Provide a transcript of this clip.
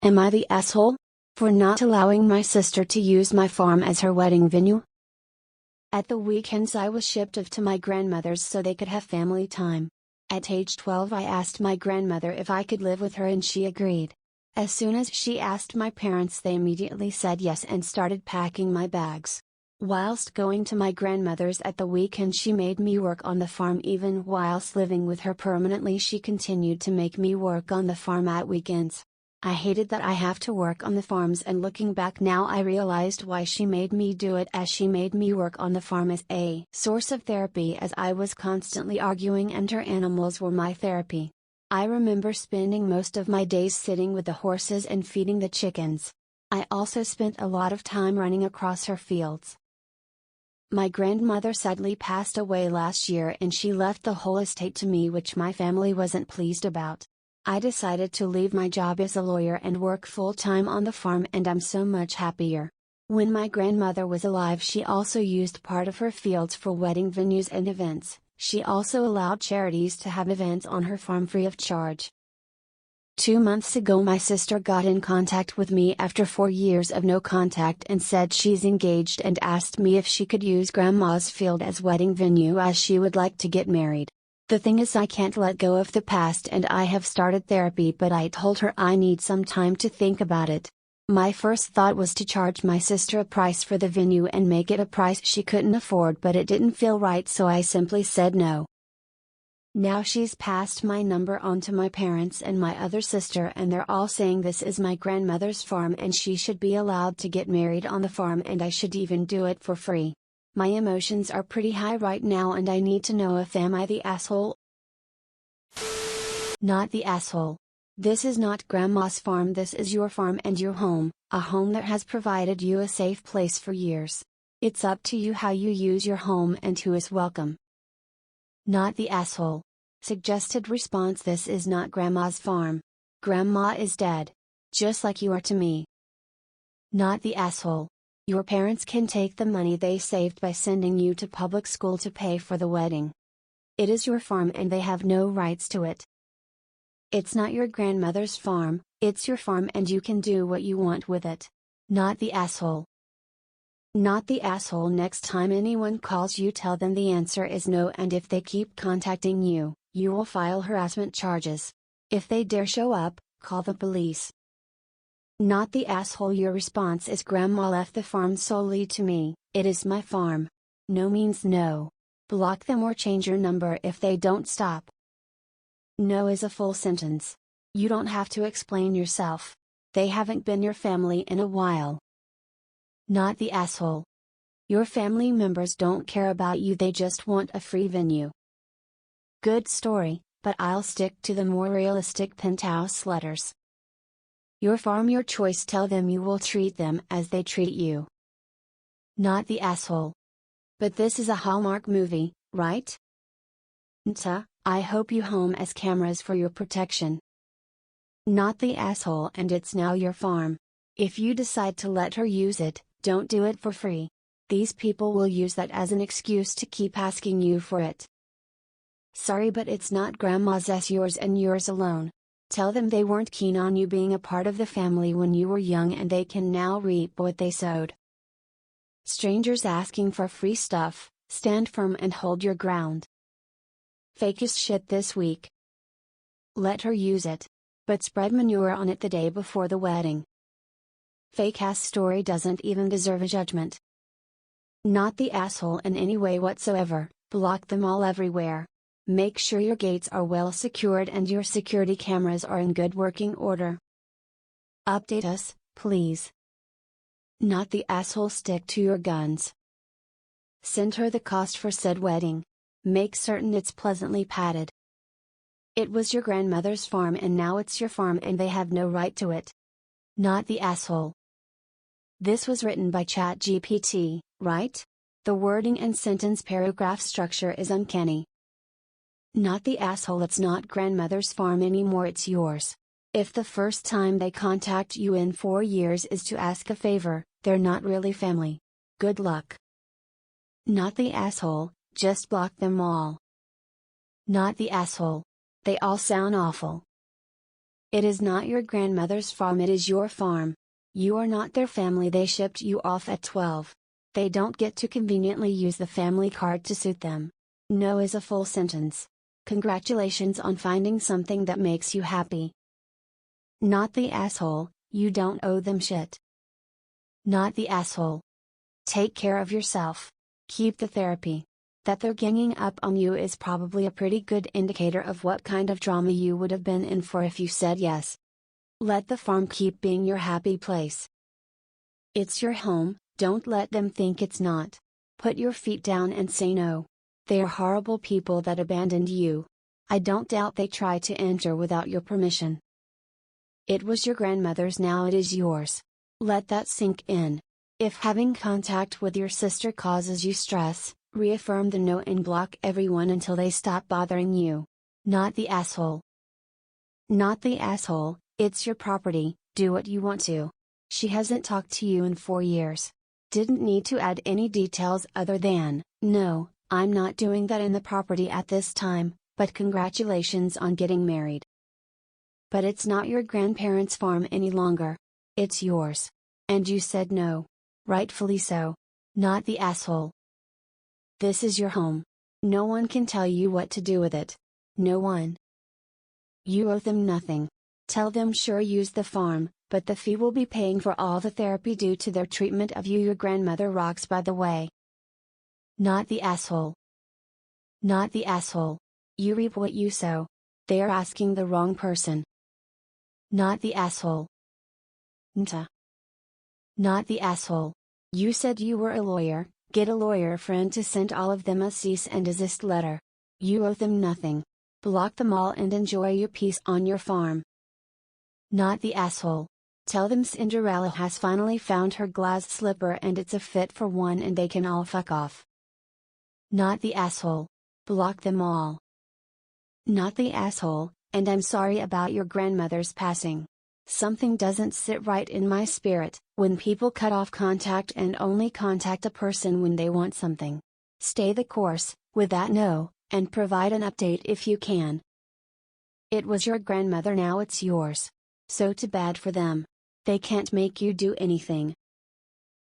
Am I the asshole? For not allowing my sister to use my farm as her wedding venue? At the weekends I was shipped off to my grandmother's so they could have family time. At age 12 I asked my grandmother if I could live with her and she agreed. As soon as she asked my parents they immediately said yes and started packing my bags. Whilst going to my grandmother's at the weekend she made me work on the farm. Even whilst living with her permanently she continued to make me work on the farm at weekends. I hated that I have to work on the farms, and looking back now I realized why she made me do it, as she made me work on the farm as a source of therapy, as I was constantly arguing and her animals were my therapy. I remember spending most of my days sitting with the horses and feeding the chickens. I also spent a lot of time running across her fields. My grandmother sadly passed away last year and she left the whole estate to me, which my family wasn't pleased about. I decided to leave my job as a lawyer and work full-time on the farm, and I'm so much happier. When my grandmother was alive she also used part of her fields for wedding venues and events. She also allowed charities to have events on her farm free of charge. 2 months ago my sister got in contact with me after 4 years of no contact and said she's engaged and asked me if she could use grandma's field as wedding venue as she would like to get married. The thing is I can't let go of the past and I have started therapy, but I told her I need some time to think about it. My first thought was to charge my sister a price for the venue and make it a price she couldn't afford, but it didn't feel right, so I simply said no. Now she's passed my number on to my parents and my other sister, and they're all saying this is my grandmother's farm and she should be allowed to get married on the farm and I should even do it for free. My emotions are pretty high right now and I need to know if am I the asshole? Not the asshole. This is not grandma's farm, this is your farm and your home, a home that has provided you a safe place for years. It's up to you how you use your home and who is welcome. Not the asshole. Suggested response: this is not grandma's farm. Grandma is dead. Just like you are to me. Not the asshole. Your parents can take the money they saved by sending you to public school to pay for the wedding. It is your farm and they have no rights to it. It's not your grandmother's farm, it's your farm and you can do what you want with it. Not the asshole. Not the asshole. Next time anyone calls you tell them the answer is no, and if they keep contacting you, you will file harassment charges. If they dare show up, call the police. Not the asshole. Your response is grandma left the farm solely to me, it is my farm. No means no. Block them or change your number if they don't stop. No is a full sentence. You don't have to explain yourself. They haven't been your family in a while. Not the asshole. Your family members don't care about you, they just want a free venue. Good story, but I'll stick to the more realistic penthouse letters. Your farm, your choice, tell them you will treat them as they treat you. Not the asshole. But this is a Hallmark movie, right? AITA, I hope you home as cameras for your protection. Not the asshole, and it's now your farm. If you decide to let her use it, don't do it for free. These people will use that as an excuse to keep asking you for it. Sorry, but it's not grandma's, it's yours and yours alone. Tell them they weren't keen on you being a part of the family when you were young and they can now reap what they sowed. Strangers asking for free stuff, stand firm and hold your ground. Fakest shit this week. Let her use it. But spread manure on it the day before the wedding. Fake ass story doesn't even deserve a judgment. Not the asshole in any way whatsoever, block them all everywhere. Make sure your gates are well secured and your security cameras are in good working order. Update us, please. Not the asshole. Stick to your guns. Send her the cost for said wedding. Make certain it's pleasantly padded. It was your grandmother's farm and now it's your farm and they have no right to it. Not the asshole. This was written by ChatGPT, right? The wording and sentence paragraph structure is uncanny. Not the asshole. It's not grandmother's farm anymore, it's yours. If the first time they contact you in 4 years is to ask a favor, they're not really family. Good luck. Not the asshole, just block them all. Not the asshole. They all sound awful. It is not your grandmother's farm, it is your farm. You are not their family, they shipped you off at 12. They don't get to conveniently use the family card to suit them. No is a full sentence. Congratulations on finding something that makes you happy. Not the asshole, you don't owe them shit. Not the asshole. Take care of yourself. Keep the therapy. That they're ganging up on you is probably a pretty good indicator of what kind of drama you would have been in for if you said yes. Let the farm keep being your happy place. It's your home, don't let them think it's not. Put your feet down and say no. They are horrible people that abandoned you. I don't doubt they tried to enter without your permission. It was your grandmother's, now it is yours. Let that sink in. If having contact with your sister causes you stress, reaffirm the no and block everyone until they stop bothering you. Not the asshole. Not the asshole, it's your property, do what you want to. She hasn't talked to you in 4 years. Didn't need to add any details other than, no, I'm not doing that in the property at this time, but congratulations on getting married. But it's not your grandparents' farm any longer. It's yours. And you said no. Rightfully so. Not the asshole. This is your home. No one can tell you what to do with it. No one. You owe them nothing. Tell them sure use the farm, but the fee will be paying for all the therapy due to their treatment of you. Your grandmother rocks, by the way. Not the asshole. Not the asshole. You reap what you sow. They are asking the wrong person. Not the asshole. Nta. Not the asshole. You said you were a lawyer, get a lawyer friend to send all of them a cease and desist letter. You owe them nothing. Block them all and enjoy your peace on your farm. Not the asshole. Tell them Cinderella has finally found her glass slipper and it's a fit for one and they can all fuck off. Not the asshole. Block them all. Not the asshole, and I'm sorry about your grandmother's passing. Something doesn't sit right in my spirit when people cut off contact and only contact a person when they want something. Stay the course with that no, and provide an update if you can. It was your grandmother, now it's yours. So too bad for them. They can't make you do anything.